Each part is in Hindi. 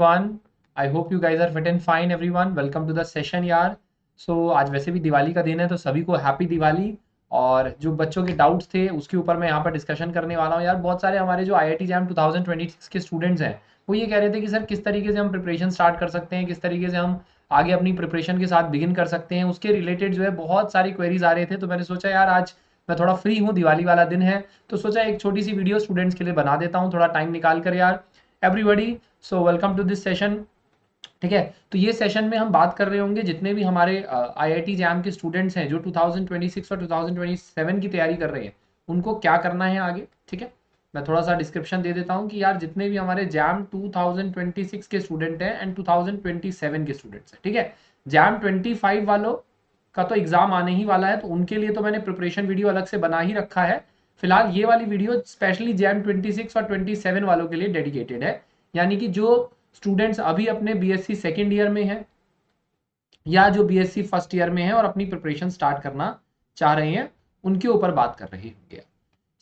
everyone. I hope you guys are fit and fine everyone. Welcome to the session यार. आज वैसे भी दिवाली का दिन है तो सभी को हैप्पी दिवाली। और जो बच्चों के डाउट्स थे उसके ऊपर मैं यहाँ पर डिस्कशन करने वाला हूँ यार। बहुत सारे हमारे जो IIT जैम 2026 के स्टूडेंट्स हैं वो ये कह रहे थे कि सर किस तरीके से हम प्रिपरेशन स्टार्ट कर सकते हैं, किस तरीके से हम आगे अपनी प्रिपरेशन के साथ बिगिन कर सकते हैं, उसके रिलेटेड जो है बहुत सारी क्वेरीज आ रहे थे। तो मैंने सोचा यार आज मैं थोड़ा फ्री हूँ, दिवाली वाला दिन है, तो सोचा एक छोटी सी वीडियो स्टूडेंट्स के लिए बना देता हूँ थोड़ा टाइम निकाल कर यार। Everybody, so welcome to this session. ठीक है, तो ये सेशन में हम बात कर रहे होंगे जितने भी हमारे IIT जैम के स्टूडेंट्स हैं जो 2026 और 2027 की तैयारी कर रहे हैं उनको क्या करना है आगे। ठीक है, मैं थोड़ा सा डिस्क्रिप्शन दे देता हूँ कि यार जितने भी हमारे जैम 2026 के स्टूडेंट हैं एंड 2027 के स्टूडेंट्स हैं, ठीक है, जैम 25 वालों का तो एग्जाम आने ही वाला है, तो उनके लिए तो मैंने प्रिपरेशन वीडियो अलग से बना ही रखा है। फिलहाल ये वाली वीडियो स्पेशली जैम 26 और 27 वालों के लिए डेडिकेटेड है, यानी कि जो स्टूडेंट्स अभी अपने BSc सेकेंड ईयर में हैं या जो BSc फर्स्ट ईयर में है और अपनी प्रिपरेशन स्टार्ट करना चाह रहे हैं उनके ऊपर बात कर रहे होंगे।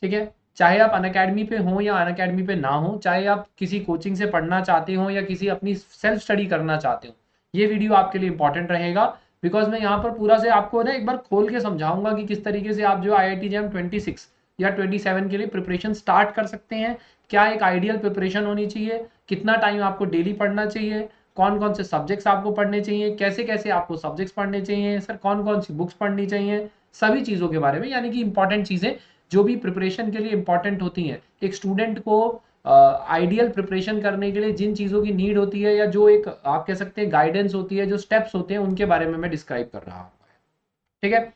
ठीक है, चाहे आप अनअकैडमी पे हो या अनअकैडमी पे ना हो, चाहे आप किसी कोचिंग से पढ़ना चाहते हो या किसी अपनी सेल्फ स्टडी करना चाहते हो, ये वीडियो आपके लिए इंपॉर्टेंट रहेगा। बिकॉज मैं यहाँ पर पूरा से आपको ना एक बार खोल के समझाऊंगा कि किस तरीके से आप जो IIT जैम 26 या 27 के लिए प्रिपरेशन स्टार्ट कर सकते हैं, क्या एक आइडियल प्रिपरेशन होनी चाहिए, कितना टाइम आपको डेली पढ़ना चाहिए, कौन कौन से सब्जेक्ट्स आपको पढ़ने चाहिए, कैसे कैसे आपको सब्जेक्ट्स पढ़ने चाहिए, सर कौन कौन सी बुक्स पढ़नी चाहिए, सभी चीज़ों के बारे में, यानी कि इंपॉर्टेंट चीज़ें जो भी प्रिपरेशन के लिए इंपॉर्टेंट होती हैं, एक स्टूडेंट को आइडियल प्रिपरेशन करने के लिए जिन चीज़ों की नीड होती है या जो एक आप कह सकते हैं गाइडेंस होती है, जो स्टेप्स होते हैं, उनके बारे में मैं डिस्क्राइब कर रहा हूँ। ठीक है,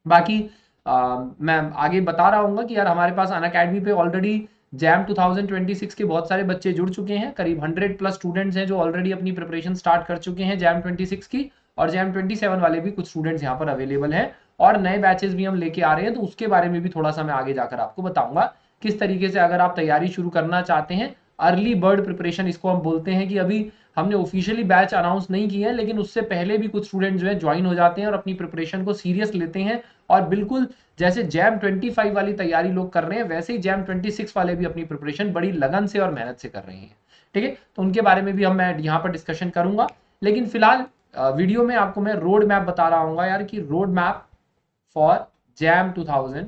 बाकी मैं आगे बता रहा हूँ कि यार हमारे पास अनअकैडमी पे ऑलरेडी जैम 2026 के बहुत सारे बच्चे जुड़ चुके हैं, करीब 100+ स्टूडेंट्स हैं जो ऑलरेडी अपनी प्रिपरेशन स्टार्ट कर चुके हैं जैम 26 की, और जैम 27 वाले भी कुछ स्टूडेंट्स यहाँ पर अवेलेबल हैं और नए बैचेस भी हम लेके आ रहे हैं, तो उसके बारे में भी थोड़ा सा मैं आगे जाकर आपको बताऊंगा किस तरीके से अगर आप तैयारी शुरू करना चाहते हैं। अर्ली बर्ड प्रिपरेशन इसको हम बोलते हैं कि अभी हमने ऑफिशियली बैच अनाउंस नहीं किया है, लेकिन उससे पहले भी कुछ स्टूडेंट जो है ज्वाइन हो जाते हैं और अपनी प्रिपरेशन को सीरियस लेते हैं, और बिल्कुल जैसे जैम 25 वाली तैयारी लोग कर रहे हैं वैसे ही जैम 26 वाले भी अपनी प्रिपरेशन बड़ी लगन से और मेहनत से कर रहे हैं। ठीक है, तो उनके बारे में भी मैं यहाँ पर डिस्कशन करूंगा, लेकिन फिलहाल वीडियो में आपको मैं रोड मैप बता रहा हूँ यार कि रोड मैप फॉर जैम 2026।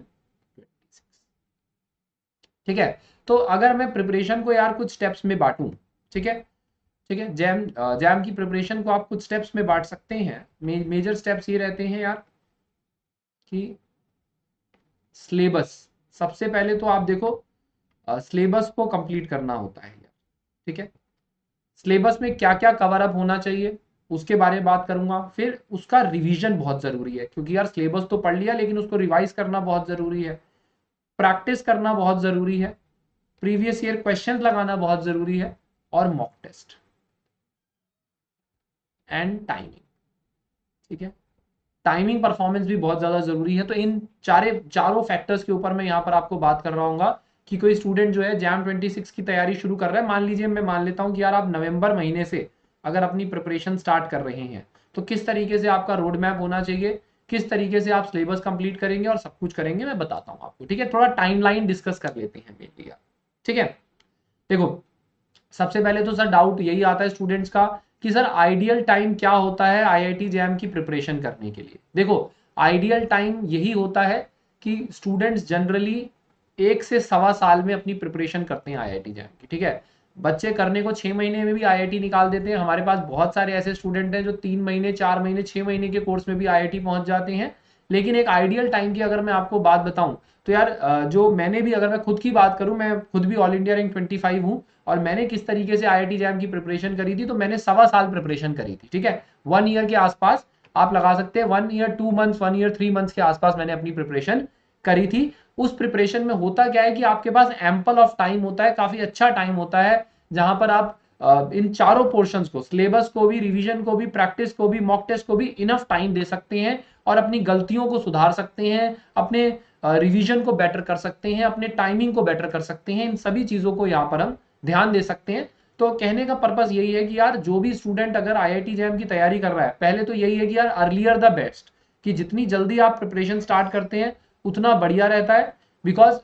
ठीक है, तो अगर मैं प्रिपरेशन को यार कुछ स्टेप्स में बांटूं, ठीक है, ठीक है, जैम की प्रिपरेशन को आप कुछ स्टेप्स में बांट सकते हैं। मेजर स्टेप्स ये रहते हैं यार कि सिलेबस, सबसे पहले तो आप देखो सिलेबस को कंप्लीट करना होता है यार। ठीक है, सिलेबस में क्या क्या कवर अप होना चाहिए उसके बारे में बात करूंगा। फिर उसका रिवीजन बहुत जरूरी है, क्योंकि यार सिलेबस तो पढ़ लिया लेकिन उसको रिवाइज करना बहुत जरूरी है, प्रैक्टिस करना बहुत जरूरी है, प्रीवियस ईयर क्वेश्चंस लगाना बहुत जरूरी है, और मॉक टेस्ट एंड टाइमिंग। ठीक है, टाइमिंग परफॉर्मेंस भी बहुत ज्यादा जरूरी है। तो इन चारों फैक्टर्स के ऊपर मैं यहाँ पर आपको बात कर रहा हूँ कि कोई स्टूडेंट जो है जैम 26 की तैयारी शुरू कर रहा है, मान लीजिए मैं मान लेता हूँ कि यार आप नवंबर महीने से अगर अपनी प्रिपरेशन स्टार्ट कर रहे हैं, तो किस तरीके से आपका रोड मैप होना चाहिए, किस तरीके से आप सिलेबस कंप्लीट करेंगे और सब कुछ करेंगे, मैं बताता हूँ आपको। ठीक है, थोड़ा टाइमलाइन डिस्कस कर लेते हैं मेनली। ठीक है, देखो सबसे पहले तो सर डाउट यही आता है स्टूडेंट्स का कि सर आइडियल टाइम क्या होता है IIT जैम की प्रिपरेशन करने के लिए। देखो आइडियल टाइम यही होता है कि स्टूडेंट्स जनरली 1 से सवा साल में अपनी प्रिपरेशन करते हैं IIT जैम की। ठीक है, बच्चे करने को 6 महीने में भी IIT निकाल देते हैं। हमारे पास बहुत सारे ऐसे स्टूडेंट हैं जो 3 महीने 4 महीने 6 महीने के कोर्स में भी IIT पहुंच जाते हैं। लेकिन एक आइडियल टाइम की अगर मैं आपको बात बताऊं तो यार जो मैंने भी, अगर मैं खुद की बात करूं, मैं खुद भी ऑल इंडिया रैंक 25 हूं, और मैंने किस तरीके से IIT जैम की प्रिपरेशन करी थी, तो मैंने सवा साल प्रिपरेशन करी थी। ठीक है, 1 ईयर के आसपास आप लगा सकते हैं, 1 ईयर 2 मंथ्स 1 ईयर 3 मंथ्स के आसपास मैंने अपनी प्रिपरेशन करी थी। उस प्रिपरेशन में होता क्या है कि आपके पास एम्पल ऑफ टाइम होता है, काफी अच्छा टाइम होता है, जहां पर आप इन चारों पोर्शंस को, सिलेबस को भी, रिवीजन को भी, प्रैक्टिस को भी, मॉक टेस्ट को भी इनफ टाइम दे सकते हैं और अपनी गलतियों को सुधार सकते हैं, अपने रिवीजन को बेटर कर सकते हैं, अपने टाइमिंग को बेटर कर सकते हैं। इन सभी चीजों को यहाँ पर हम ध्यान दे सकते हैं। तो कहने का पर्पस यही है कि यार जो भी स्टूडेंट अगर IIT जैम की तैयारी कर रहा है, पहले तो यही है कि यार अर्लियर द बेस्ट, कि जितनी जल्दी आप प्रिपरेशन स्टार्ट करते हैं उतना बढ़िया रहता है। बिकॉज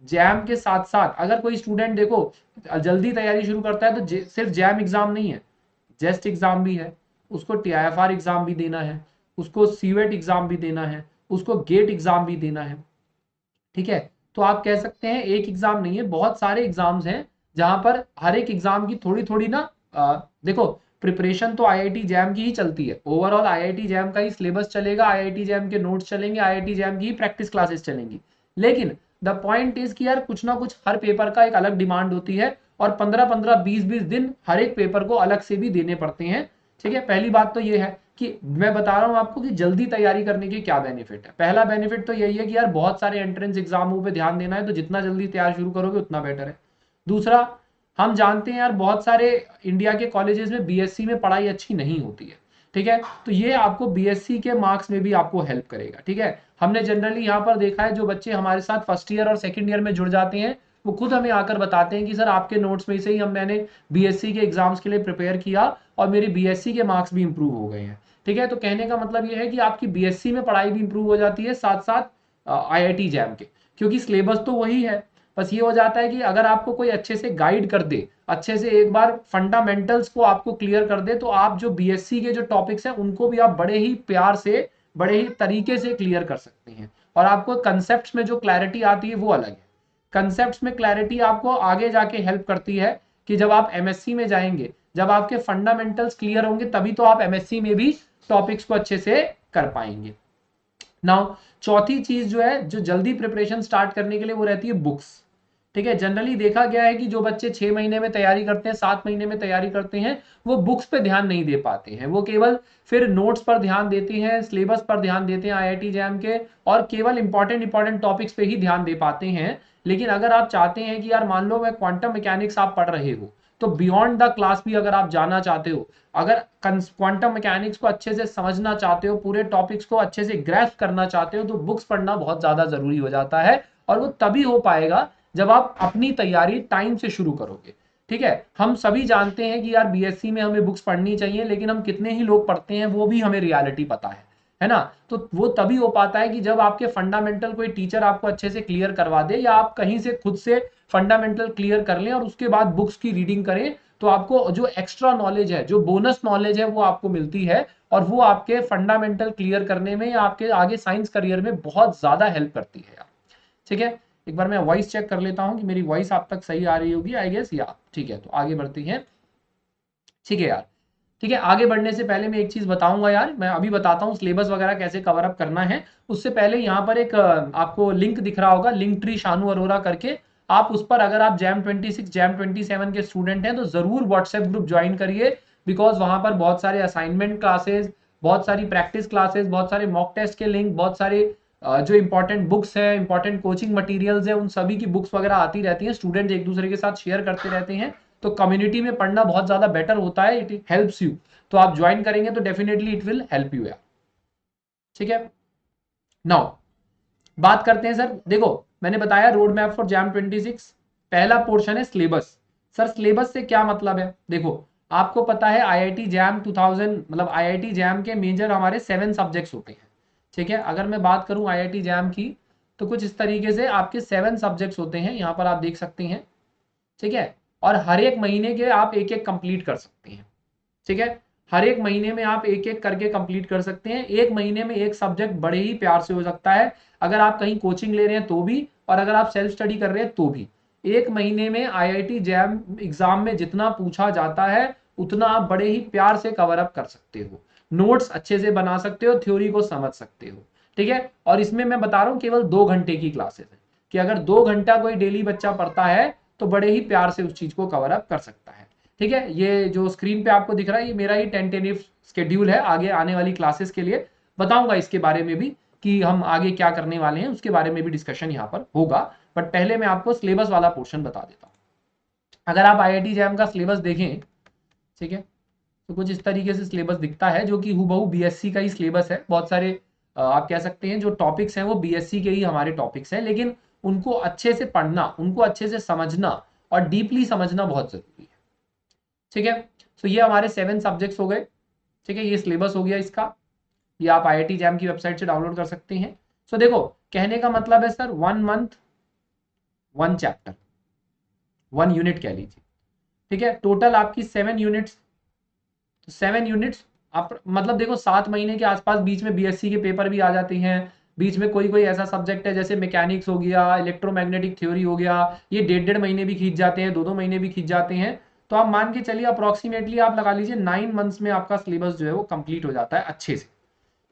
जैम के साथ साथ अगर कोई स्टूडेंट देखो जल्दी तैयारी शुरू करता है तो सिर्फ जैम एग्जाम नहीं है, जेस्ट एग्जाम भी है, उसको टीआईएफआर एग्जाम भी देना है, उसको सीवेट एग्जाम भी देना है, उसको गेट एग्जाम भी देना है। ठीक है, तो आप कह सकते हैं एक एग्जाम नहीं है, बहुत सारे एग्जाम्स हैं जहां पर हर एक एग्जाम की थोड़ी थोड़ी ना देखो प्रिपरेशन तो आईआईटी जैम की ही चलती है, ओवरऑल आईआईटी जैम का ही सिलेबस चलेगा, आईआईटी जैम के नोट्स चलेंगे, आईआईटी जैम की ही प्रैक्टिस क्लासेस चलेंगी। लेकिन द पॉइंट इज कि यार कुछ ना कुछ हर पेपर का एक अलग डिमांड होती है और 15-15 20-20 दिन हर एक पेपर को अलग से भी देने पड़ते हैं। ठीक है, पहली बात तो ये है कि मैं बता रहा हूं आपको कि जल्दी तैयारी करने के क्या बेनिफिट है। पहला बेनिफिट तो यही है कि यार बहुत सारे एंट्रेंस एग्जामों पे ध्यान देना है, तो जितना जल्दी तैयार शुरू करोगे उतना बेटर है। दूसरा, हम जानते हैं यार बहुत सारे इंडिया के कॉलेजेस में बीएससी में पढ़ाई अच्छी नहीं होती है। ठीक है, तो ये आपको बीएससी के मार्क्स में भी आपको हेल्प करेगा। ठीक है, हमने जनरली यहाँ पर देखा है जो बच्चे हमारे साथ फर्स्ट ईयर और सेकंड ईयर में जुड़ जाते हैं वो खुद हमें आकर बताते हैं कि सर आपके नोट्स में से ही मैंने बीएससी के एग्जाम्स के लिए प्रिपेयर किया और मेरी बीएससी के मार्क्स भी इंप्रूव हो गए हैं। ठीक है, तो कहने का मतलब ये है कि आपकी बीएससी में पढ़ाई भी इंप्रूव हो जाती है साथ साथ आईआईटी जैम के, क्योंकि सिलेबस तो वही है। बस ये हो जाता है कि अगर आपको कोई अच्छे से गाइड कर दे, अच्छे से एक बार फंडामेंटल्स को आपको क्लियर कर दे, तो आप जो बीएससी के जो टॉपिक्स हैं उनको भी आप बड़े ही प्यार से बड़े ही तरीके से क्लियर कर सकते हैं। और आपको कंसेप्ट में जो क्लैरिटी आती है वो अलग है। कंसेप्ट में क्लैरिटी आपको आगे जाके हेल्प करती है कि जब आप एमएससी में जाएंगे, जब आपके फंडामेंटल्स क्लियर होंगे तभी तो आप एमएससी में भी टॉपिक्स को अच्छे से कर पाएंगे। नाउ चौथी चीज जो है जो जल्दी प्रिपरेशन स्टार्ट करने के लिए वो रहती है बुक्स। ठीक है, जनरली देखा गया है कि जो बच्चे 6 महीने में तैयारी करते हैं, 7 महीने में तैयारी करते हैं, वो बुक्स पे ध्यान नहीं दे पाते हैं, वो केवल फिर नोट्स पर ध्यान देते हैं, सिलेबस पर ध्यान देते हैं आईआईटी जैम के, और केवल इंपॉर्टेंट टॉपिक्स पे ही ध्यान दे पाते हैं। लेकिन अगर आप चाहते हैं कि यार मान लो मैं क्वांटम मैकेनिक्स आप पढ़ रहे हो, तो बियॉन्ड द क्लास भी अगर आप जाना चाहते हो, अगर क्वांटम मैकेनिक्स को अच्छे से समझना चाहते हो, पूरे टॉपिक्स को अच्छे से ग्रैस्प करना चाहते हो, तो बुक्स पढ़ना बहुत ज्यादा जरूरी हो जाता है। और वो तभी हो पाएगा जब आप अपनी तैयारी टाइम से शुरू करोगे। ठीक है, हम सभी जानते हैं कि यार बीएससी में हमें बुक्स पढ़नी चाहिए, लेकिन हम कितने ही लोग पढ़ते हैं वो भी हमें रियलिटी पता है ना। तो वो तभी हो पाता है कि जब आपके फंडामेंटल कोई टीचर आपको अच्छे से क्लियर करवा दे, या आप कहीं से खुद से फंडामेंटल क्लियर कर लें और उसके बाद बुक्स की रीडिंग करें, तो आपको जो एक्स्ट्रा नॉलेज है, जो बोनस नॉलेज है, वो आपको मिलती है और वो आपके फंडामेंटल क्लियर करने में या आपके आगे साइंस करियर में बहुत ज्यादा हेल्प करती है। ठीक है, एक बार मैं वॉइस चेक कर लेता हूं कि मेरी वॉइस आप तक सही आ रही होगी, आई गेस या ठीक है, तो आगे बढ़ती हैं। ठीक है यार, ठीक है, आगे बढ़ने से पहले मैं एक चीज बताऊंगा यार, मैं अभी बताता हूँ सिलेबस वगैरह कैसे कवर अप करना है। उससे पहले यहाँ पर एक आपको लिंक दिख रहा होगा, लिंक ट्री शानू अरोरा करके, आप उस पर अगर आप जैम 26 जैम 27 के स्टूडेंट हैं तो जरूर व्हाट्सएप ग्रुप ज्वाइन करिए, बिकॉज वहां पर बहुत सारे असाइनमेंट क्लासेस, बहुत सारी प्रैक्टिस क्लासेस, बहुत सारे मॉक टेस्ट के लिंक, बहुत सारे जो इंपॉर्टेंट बुक्स है, इंपॉर्टेंट कोचिंग मटेरियल्स है, उन सभी की बुक्स वगैरह आती रहती हैं, स्टूडेंट एक दूसरे के साथ शेयर करते रहते हैं। तो कम्युनिटी में पढ़ना बहुत ज्यादा बेटर होता है, इट हेल्प्स यू। तो आप ज्वाइन करेंगे तो definitely it will help you यार। ठीक है, नाउ बात करते हैं सर, देखो मैंने बताया रोड मैप फॉर जैम 26, पहला पोर्शन है सिलेबस। सर सिलेबस से क्या मतलब है, देखो आपको पता है आईआईटी जैम 2000 मतलब आईआईटी जैम के मेजर हमारे 7 सब्जेक्ट्स होते हैं। ठीक है, अगर मैं बात करूं आईआईटी जैम की, तो कुछ इस तरीके से आपके 7 सब्जेक्ट्स होते हैं, यहाँ पर आप देख सकते हैं। ठीक है, और हर एक महीने के आप एक एक कंप्लीट कर सकते हैं। ठीक है, हर एक महीने में आप एक एक करके कंप्लीट कर सकते हैं, एक महीने में एक सब्जेक्ट बड़े ही प्यार से हो सकता है, अगर आप कहीं कोचिंग ले रहे हैं तो भी, और अगर आप सेल्फ स्टडी कर रहे हैं तो भी। एक महीने में आईआईटी जैम एग्जाम में जितना पूछा जाता है उतना आप बड़े ही प्यार से कवर अप कर सकते हो, नोट्स अच्छे से बना सकते हो, थ्योरी को समझ सकते हो। ठीक है, और इसमें मैं बता रहा हूं केवल 2 घंटे की क्लासेस है, कि अगर 2 घंटा कोई डेली बच्चा पढ़ता है तो बड़े ही प्यार से उस चीज को कवर अप कर सकता है। ठीक है, ये जो स्क्रीन पे आपको दिख रहा है ये मेरा ही टेंटेटिव स्केड्यूल है आगे आने वाली क्लासेस के लिए, बताऊंगा इसके बारे में भी कि हम आगे क्या करने वाले हैं, उसके बारे में भी डिस्कशन यहाँ पर होगा। बट पहले मैं आपको सिलेबस वाला पोर्शन बता देता हूँ। अगर आप आईआईटी जैम का सिलेबस देखें, ठीक है, तो कुछ इस तरीके से सिलेबस दिखता है, जो कि हुबहू बीएससी का ही सिलेबस है। बहुत सारे आप कह सकते हैं जो टॉपिक्स हैं वो बीएससी के ही हमारे टॉपिक्स हैं, लेकिन उनको अच्छे से पढ़ना, उनको अच्छे से समझना और डीपली समझना बहुत जरूरी है। ठीक है, तो ये हमारे 7 सब्जेक्ट्स हो गए। ठीक है, ये सिलेबस हो गया इसका, ये आप आईआईटी जैम की वेबसाइट से डाउनलोड कर सकते हैं। सो देखो कहने का मतलब है सर 1 मंथ 1 चैप्टर, 1 यूनिट कह लीजिए, ठीक है। टोटल आपकी 7 यूनिट्स, तो 7 यूनिट्स आप मतलब देखो 7 महीने के आसपास, बीच में बीएससी के पेपर भी आ जाते हैं, बीच में कोई कोई ऐसा सब्जेक्ट है जैसे मैकेनिक्स हो गया, इलेक्ट्रोमैग्नेटिक थ्योरी हो गया, ये 1.5 महीने भी खींच जाते हैं, 2-2 महीने भी खींच जाते हैं। तो आप मान के चलिए अप्रोक्सीमेटली आप लगा लीजिए 9 मंथ्स में आपका सिलेबस जो है वो कंप्लीट हो जाता है अच्छे से।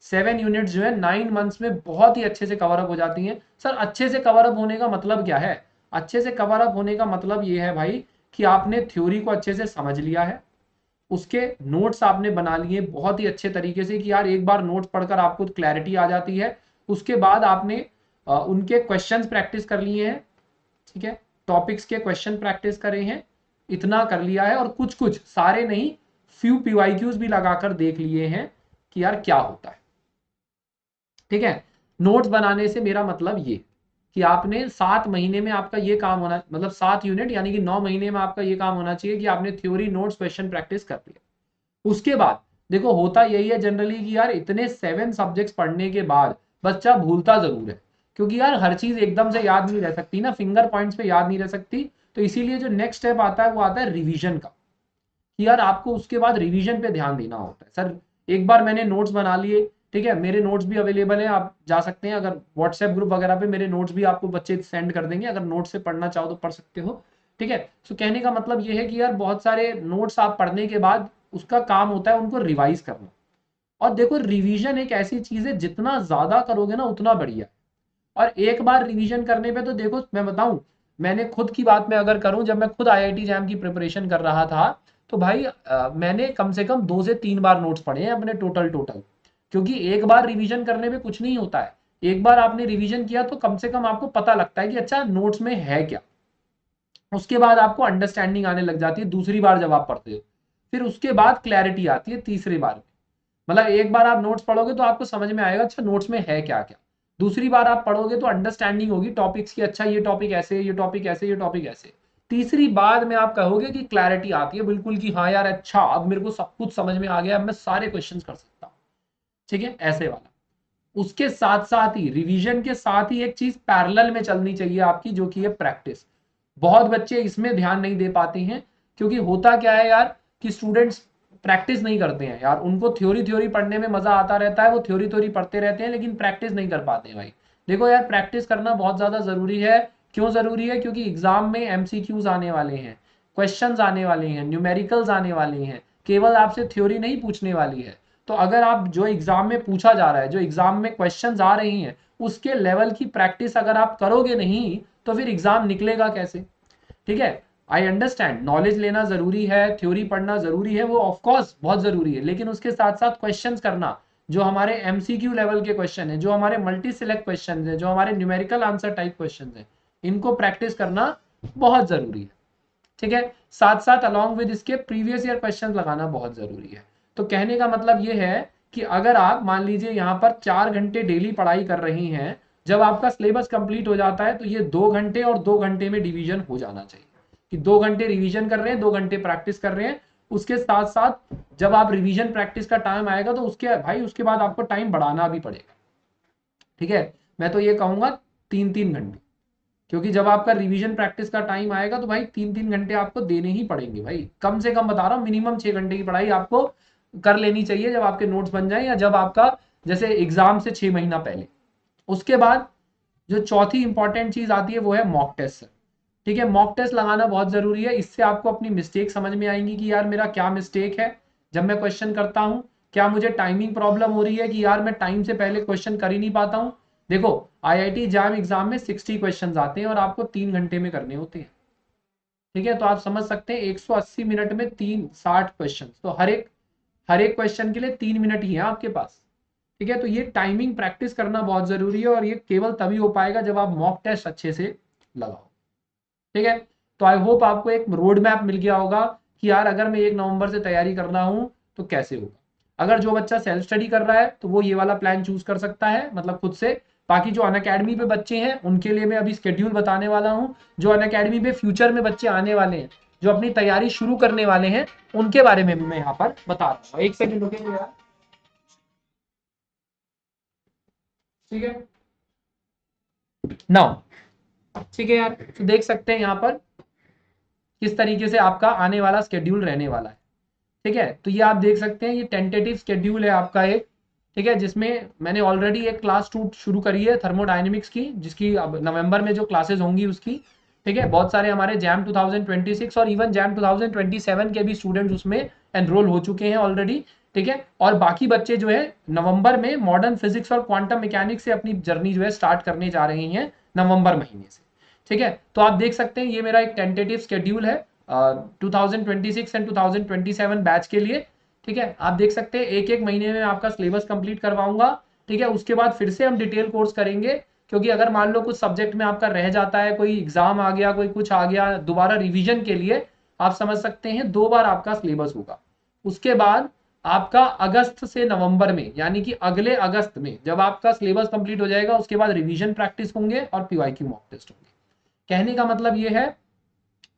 7 यूनिट्स जो है 9 मंथ्स में बहुत ही अच्छे से कवर अप हो जाती हैं। सर अच्छे से कवर अप होने का मतलब क्या है? अच्छे से कवर अप होने का मतलब ये है भाई कि आपने थ्योरी को अच्छे से समझ लिया है, उसके नोट्स आपने बना लिए बहुत ही अच्छे तरीके से कि यार एक बार नोट्स पढ़कर आपको क्लैरिटी आ जाती है। उसके बाद आपने उनके क्वेश्चंस प्रैक्टिस कर लिए हैं, ठीक है, टॉपिक्स के क्वेश्चन प्रैक्टिस करे हैं, इतना कर लिया है, और कुछ कुछ सारे नहीं, फ्यू पीवाईक्यूज भी लगाकर देख लिए हैं कि यार क्या होता है, ठीक है। नोट्स बनाने से मेरा मतलब ये कि आपने 7 महीने में आपका ये काम होना, मतलब 7 यूनिट यानी कि 9 महीने में आपका ये काम होना चाहिए कि आपने थ्योरी नोट्स क्वेश्चन प्रैक्टिस कर लिया। उसके बाद देखो होता यही है जनरली कि यार इतने 7 सब्जेक्ट्स पढ़ने के बाद बच्चा भूलता जरूर है, क्योंकि यार हर चीज एकदम से याद नहीं रह सकती ना, फिंगर पॉइंट्स पे याद नहीं रह सकती। तो इसीलिए जो नेक्स्ट स्टेप आता है वो आता है रिवीजन का, कि यार आपको उसके बाद रिवीजन पे ध्यान देना होता है। सर एक बार मैंने नोट्स बना लिए, ठीक है, मेरे नोट्स भी अवेलेबल हैं, आप जा सकते हैं, अगर व्हाट्सएप ग्रुप वगैरह पे मेरे नोट्स भी आपको बच्चे सेंड कर देंगे, अगर नोट्स से पढ़ना चाहो तो पढ़ सकते हो, ठीक है। तो कहने का मतलब ये है कि यार बहुत सारे नोट्स आप पढ़ने के बाद उसका काम होता है उनको रिवाइज करना। और देखो रिवीजन एक ऐसी चीज है जितना ज्यादा करोगे ना उतना बढ़िया। और एक बार रिवीजन करने पे तो देखो मैं बताऊं, मैंने खुद की बात में अगर करूं, जब मैं खुद आईआईटी जैम की प्रिपरेशन कर रहा था तो भाई मैंने कम से कम 2 से 3 बार नोट्स पढ़े हैं अपने टोटल टोटल। क्योंकि एक बार रिवीजन करने में कुछ नहीं होता है, एक बार आपने रिवीजन किया तो कम से कम आपको पता लगता है कि अच्छा नोट्स में है क्या। उसके बाद आपको अंडरस्टैंडिंग आने लग जाती है दूसरी बार जब आप पढ़ते हो, फिर उसके बाद क्लैरिटी आती है तीसरी बार में। मतलब एक बार आप नोट्स पढ़ोगे तो आपको समझ में आएगा अच्छा नोट्स में है क्या क्या, दूसरी बार आप पढ़ोगे तो अंडरस्टैंडिंग होगी टॉपिक्स की, अच्छा ये टॉपिक ऐसे, ये टॉपिक ऐसे, ये टॉपिक ऐसे। तीसरी बाद में आप कहोगे कि क्लैरिटी आती है बिल्कुल कि हाँ यार अच्छा अब मेरे को सब कुछ समझ में आ गया, अब मैं सारे क्वेश्चन कर सकता हूँ, ठीक है, ऐसे वाला। उसके साथ साथ ही रिवीजन के साथ ही एक चीज पैरेलल में चलनी चाहिए आपकी, जो कि है प्रैक्टिस। बहुत बच्चे इसमें ध्यान नहीं दे पाते हैं, क्योंकि होता क्या है यार कि स्टूडेंट्स प्रैक्टिस नहीं करते हैं यार, उनको थ्योरी थ्योरी पढ़ने में मजा आता रहता है, वो थ्योरी थ्योरी पढ़ते रहते हैं लेकिन प्रैक्टिस नहीं कर पाते हैं भाई। देखो यार प्रैक्टिस करना बहुत ज्यादा जरूरी है। क्यों जरूरी है? क्योंकि एग्जाम में एमसीक्यूज आने वाले हैं, क्वेश्चंस आने वाले हैं, न्यूमेरिकल्स आने वाले हैं, केवल आपसे थ्योरी नहीं पूछने वाली है। तो अगर आप जो एग्जाम में पूछा जा रहा है, जो एग्जाम में क्वेश्चंस आ रही हैं, उसके लेवल की प्रैक्टिस अगर आप करोगे नहीं तो फिर एग्जाम निकलेगा कैसे? ठीक है। आई अंडरस्टैंड नॉलेज लेना जरूरी है, थ्योरी पढ़ना जरूरी है, वो ऑफकोर्स बहुत जरूरी है, लेकिन उसके साथ साथ क्वेश्चंस करना, जो हमारे एमसीक्यू लेवल के क्वेश्चन है, जो हमारे मल्टी सिलेक्ट क्वेश्चन है, जो हमारे न्यूमेरिकल आंसर टाइप क्वेश्चन है, इनको प्रैक्टिस करना बहुत जरूरी है, ठीक है। साथ साथ अलॉन्ग विद इसके प्रीवियस ईयर क्वेश्चन लगाना बहुत जरूरी है। तो कहने का मतलब ये है कि अगर आप मान लीजिए यहाँ पर 4 घंटे डेली पढ़ाई कर रही हैं, जब आपका सिलेबस कंप्लीट हो जाता है तो ये 2 घंटे और 2 घंटे में डिवीजन हो जाना चाहिए, कि 2 घंटे रिवीजन कर रहे हैं, 2 घंटे प्रैक्टिस कर रहे हैं। उसके साथ साथ जब आप रिवीजन प्रैक्टिस का टाइम आएगा तो उसके भाई उसके बाद आपको टाइम बढ़ाना भी पड़ेगा, ठीक है। मैं तो ये कहूंगा 3-3 घंटे, क्योंकि जब आपका रिवीजन प्रैक्टिस का टाइम आएगा तो भाई 3-3 घंटे आपको देने ही पड़ेंगे भाई, कम से कम बता रहा हूँ मिनिमम 6 घंटे की पढ़ाई आपको कर लेनी चाहिए जब आपके नोट्स बन जाए, या जब आपका जैसे एग्जाम से 6 महीना पहले। उसके बाद जो चौथी इंपॉर्टेंट चीज आती है वो है मॉक टेस्ट, ठीक है। मॉक टेस्ट लगाना बहुत जरूरी है, इससे आपको अपनी मिस्टेक समझ में आएंगी कि यार मेरा क्या मिस्टेक है जब मैं क्वेश्चन करता हूँ, क्या मुझे टाइमिंग प्रॉब्लम हो रही है कि यार मैं टाइम से पहले क्वेश्चन कर ही नहीं पाता हूँ। देखो आईआईटी जैम एग्जाम में 60 क्वेश्चन आते हैं और आपको 3 घंटे में करने होते हैं, ठीक है। तो आप समझ सकते हैं 180 मिनट में 60 क्वेश्चन, तो हर एक क्वेश्चन के लिए 3 मिनट ही है आपके पास, ठीक है। तो ये टाइमिंग प्रैक्टिस करना बहुत जरूरी है, और ये केवल तभी हो पाएगा जब आप मॉक टेस्ट अच्छे से लगाओ, ठीक है। तो आई होप आपको एक रोड मैप मिल गया होगा कि यार अगर मैं 1 नवंबर से तैयारी कर रहा हूं तो कैसे होगा। अगर जो बच्चा सेल्फ स्टडी कर रहा है तो वो ये वाला प्लान चूज कर सकता है, मतलब खुद से। बाकी जो अनअकैडमी पे बच्चे हैं उनके लिए मैं अभी स्केड्यूल बताने वाला हूं, जो अनअकैडमी पे फ्यूचर में बच्चे आने वाले हैं, जो अपनी तैयारी शुरू करने वाले हैं, उनके बारे में भी मैं यहाँ पर बता रहा हूँ। एक सेकंड रुकेंगे यार, ठीक है। नाउ ठीक है यार, तो देख सकते हैं यहाँ पर किस तरीके से आपका आने वाला स्केड्यूल रहने वाला है। ठीक है, तो ये आप देख सकते हैं, ये टेंटेटिव स्केड्यूल है आपका एक। ठीक है, जिसमें मैंने ऑलरेडी एक क्लास 2 शुरू करी है थर्मोडायनेमिक्स की, जिसकी अब नवंबर में जो क्लासेस होंगी उसकी। ठीक है, बहुत सारे हमारे जैम 2026 और इवन जैम 2027 के भी स्टूडेंट्स उसमें एनरोल हो चुके हैं ऑलरेडी। ठीक है, और बाकी बच्चे जो है नवंबर में मॉडर्न फिजिक्स और क्वांटम मैकेनिक्स से अपनी जर्नी जो है स्टार्ट करने जा रहे हैं नवंबर महीने से। ठीक है, तो आप देख सकते हैं ये मेरा एक टेंटेटिव स्केड्यूल है 2026 एंड 2027 बैच के लिए। ठीक है, आप देख सकते हैं एक एक महीने में आपका सिलेबस कंप्लीट करवाऊंगा। ठीक है, उसके बाद फिर से हम डिटेल कोर्स करेंगे, क्योंकि अगर मान लो कुछ सब्जेक्ट में आपका रह जाता है, कोई एग्जाम आ गया, कोई कुछ आ गया, दोबारा रिवीजन के लिए आप समझ सकते हैं 2 बार आपका सिलेबस होगा। उसके बाद आपका अगस्त से नवंबर में, यानी कि अगले अगस्त में जब आपका सिलेबस कंप्लीट हो जाएगा, उसके बाद रिवीजन प्रैक्टिस होंगे और पीवाईक्यू मॉक टेस्ट होंगे। कहने का मतलब ये है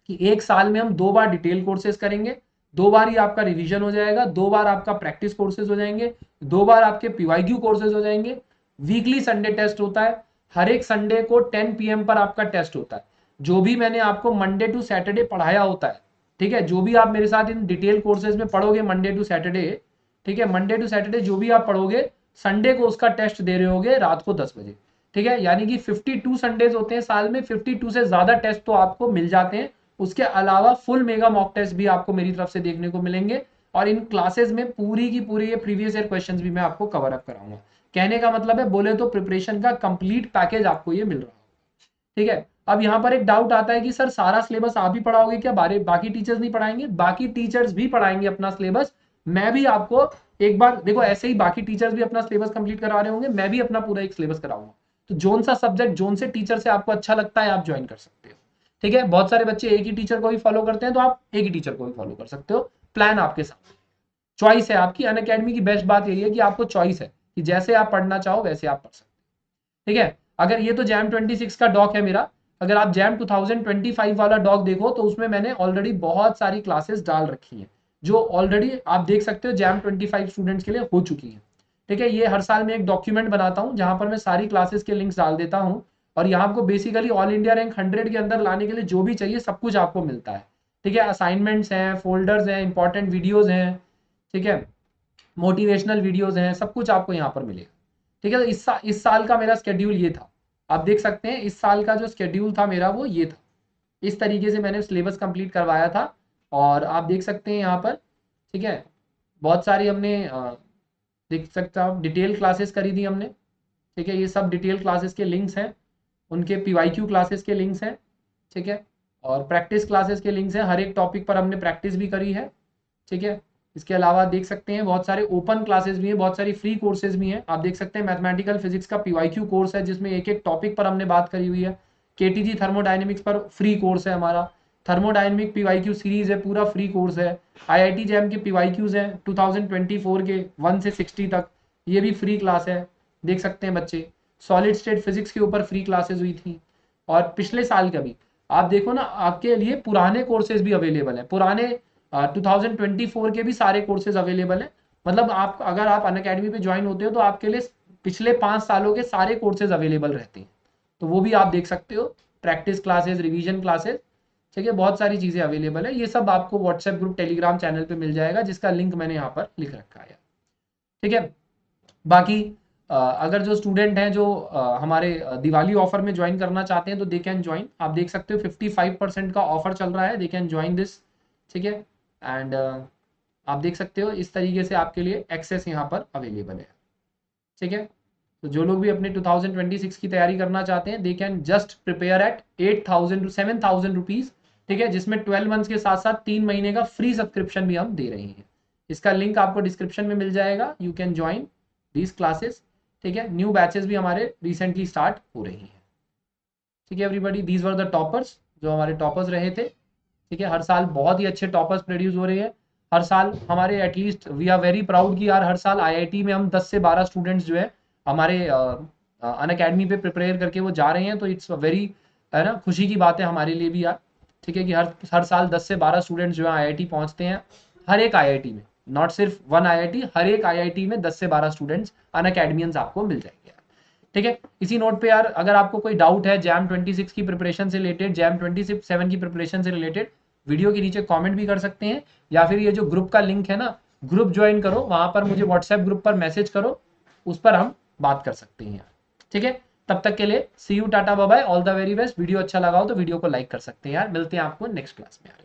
कि एक साल में हम 2 बार डिटेल कोर्सेज करेंगे, 2 बार ही आपका रिवीजन हो जाएगा, 2 बार आपका प्रैक्टिस कोर्सेज हो जाएंगे, 2 बार आपके पीवाईक्यू कोर्सेज हो जाएंगे। वीकली संडे टेस्ट होता है, हर एक संडे को 10 PM पर आपका टेस्ट होता है। जो भी मैंने आपको मंडे टू सैटरडे पढ़ाया होता है, ठीक है, जो भी आप मेरे साथ इन डिटेल कोर्सेज में पढ़ोगे मंडे टू सैटरडे, ठीक है, मंडे टू सैटरडे जो भी आप पढ़ोगे, संडे को उसका टेस्ट दे रहे होगे रात को 10 बजे। ठीक है, यानी कि 52 संडेज होते हैं साल में, 52 से ज्यादा टेस्ट तो आपको मिल जाते हैं। उसके अलावा फुल मेगा मॉक टेस्ट भी आपको मेरी तरफ से देखने को मिलेंगे, और इन क्लासेस में पूरी की पूरी ये प्रीवियस ईयर क्वेश्चंस भी मैं आपको कवर अप कराऊंगा। कहने का मतलब है, बोले तो प्रिपरेशन का कंप्लीट पैकेज आपको ये मिल रहा है। ठीक है, अब यहाँ पर एक डाउट आता है कि सर सारा सिलेबस आप ही पढ़ाओगे क्या, बाकी टीचर्स नहीं पढ़ाएंगे? बाकी टीचर्स भी पढ़ाएंगे अपना सिलेबस। मैं भी आपको एक बार देखो, ऐसे ही बाकी टीचर्स भी अपना सिलेबस कंप्लीट करवा रहे होंगे, मैं भी अपना पूरा एक सिलेबस कराऊंगा। तो जोन सा सब्जेक्ट, जोन से टीचर से आपको अच्छा लगता है, आप ज्वाइन कर सकते हो। ठीक है, बहुत सारे बच्चे एक ही टीचर को ही फॉलो करते हैं, तो आप एक ही टीचर को भी फॉलो कर सकते हो। प्लान आपके साथ, चॉइस है आपकी। अनअकैडमी की बेस्ट बात यही है कि आपको चॉइस है कि जैसे आप पढ़ना चाहो वैसे आप पढ़ सकते हो। ठीक है, अगर ये तो जैम 26 का डॉक है मेरा, अगर आप जैम 2025 वाला डॉक देखो तो उसमें मैंने ऑलरेडी बहुत सारी क्लासेस डाल रखी हैं, जो ऑलरेडी आप देख सकते हो जैम 25 स्टूडेंट्स के लिए हो चुकी है। ठीक है, ये हर साल में एक डॉक्यूमेंट बनाता हूँ जहां पर मैं सारी क्लासेस के लिंक्स डाल देता हूँ, और यहाँ आपको बेसिकली ऑल इंडिया रैंक 100 के अंदर लाने के लिए जो भी चाहिए सब कुछ आपको मिलता है। ठीक है, असाइनमेंट्स हैं, फोल्डर्स हैं, इंपॉर्टेंट वीडियोज हैं, ठीक है, मोटिवेशनल वीडियोज हैं, सब कुछ आपको यहाँ पर मिलेगा। ठीक है, तो इस साल का मेरा स्केड्यूल ये था। आप देख सकते हैं इस साल का जो स्केड्यूल था मेरा वो ये था। इस तरीके से मैंने सिलेबस कंप्लीट करवाया था, और आप देख सकते हैं यहाँ पर। ठीक है, बहुत सारी हमने देख सकते हो डिटेल क्लासेस करी थी हमने। ठीक है, ये सब डिटेल क्लासेस के लिंक्स हैं, उनके पीवाईक्यू क्लासेस के लिंक्स हैं। ठीक है, और प्रैक्टिस क्लासेस के लिंक्स हैं, हर एक टॉपिक पर हमने प्रैक्टिस भी करी है। ठीक है, इसके अलावा देख सकते हैं बहुत सारे ओपन क्लासेस भी हैं, बहुत सारी फ्री कोर्सेज भी हैं। आप देख सकते हैं मैथमेटिकल फिजिक्स का पीवाईक्यू कोर्स है, जिसमें एक एक टॉपिक पर हमने बात करी हुई है। केटीजी थर्मोडायनेमिक्स पर फ्री कोर्स है हमारा, थर्मोडायनेमिक पीवाईक्यू सीरीज है, पूरा फ्री कोर्स है। आईआईटी जैम के पीवाईक्यूज हैं 2024 के 1 से 60 तक, ये भी फ्री क्लास है, देख सकते हैं बच्चे। सॉलिड स्टेट फिजिक्स के ऊपर फ्री क्लासेस हुई थी, और पिछले साल का भी आप देखो ना, आपके लिए पुराने कोर्सेज भी अवेलेबल है, पुराने 2024 के भी सारे कोर्सेज अवेलेबल है। मतलब आप अगर आप अनअकैडमी पे ज्वाइन होते हो तो आपके लिए पिछले 5 सालों के सारे कोर्सेज अवेलेबल रहते हैं, तो वो भी आप देख सकते हो। प्रैक्टिस क्लासेस, रिवीजन क्लासेस, ठीक है, बहुत सारी चीजें अवेलेबल है। ये सब आपको व्हाट्सएप ग्रुप, टेलीग्राम चैनल पे मिल जाएगा, जिसका लिंक मैंने यहाँ पर लिख रखा है। ठीक है, बाकी अगर जो स्टूडेंट हैं जो हमारे दिवाली ऑफर में ज्वाइन करना चाहते हैं तो दे कैन ज्वाइन। आप देख सकते हो 55% का ऑफर चल रहा है, दे कैन ज्वाइन दिस। ठीक है, एंड आप देख सकते हो इस तरीके से आपके लिए एक्सेस यहाँ पर अवेलेबल है। ठीक है, तो जो लोग भी अपने 2026 की तैयारी करना चाहते हैं, they can just prepare at 8,000 to 7,000 rupees. ठीक है, जिसमें 12 मंथ्स के साथ साथ 3 महीने का फ्री सब्सक्रिप्शन भी हम दे रहे हैं। इसका लिंक आपको डिस्क्रिप्शन में मिल जाएगा, you can join these classes. ठीक है, न्यू बैचेस भी हमारे रिसेंटली स्टार्ट हो रही हैं। ठीक है everybody, these were the toppers, जो हमारे टॉपर्स रहे थे। ठीक है, हर साल बहुत ही अच्छे टॉपर्स प्रोड्यूस हो रहे हैं। हर साल हमारे at least we are very proud कि यार हर साल आईआईटी में हम 10 से 12 स्टूडेंट्स जो है हमारे अनअकैडमी पे प्रिपेयर करके वो जा रहे हैं, तो इट्स वेरी, है ना, खुशी की बात है हमारे लिए भी यार। ठीक है, कि हर हर साल 10 से 12 स्टूडेंट्स जो है आईआईटी पहुंचते हैं, हर एक आईआईटी में, नॉट सिर्फ वन आईआईटी, हर एक आईआईटी में 10 से 12 स्टूडेंट्स अनअकैडमियंस आपको मिल जाएंगे। ठीक है। इसी नोट पे यार अगर आपको कोई डाउट है जैम 26 की प्रिपरेशन से रिलेटेड, जैम 27 की प्रिपरेशन से रिलेटेड, वीडियो के नीचे कमेंट भी कर सकते हैं, या फिर ये जो ग्रुप का लिंक है ना, ग्रुप ज्वाइन करो, वहां पर मुझे व्हाट्सएप ग्रुप पर मैसेज करो, उस पर हम बात कर सकते हैं यार। ठीक है, तब तक के लिए see you, tata, bye bye, all the very best. Video अच्छा लगा हो तो वीडियो को लाइक कर सकते हैं यार। मिलते हैं आपको नेक्स्ट क्लास में यार।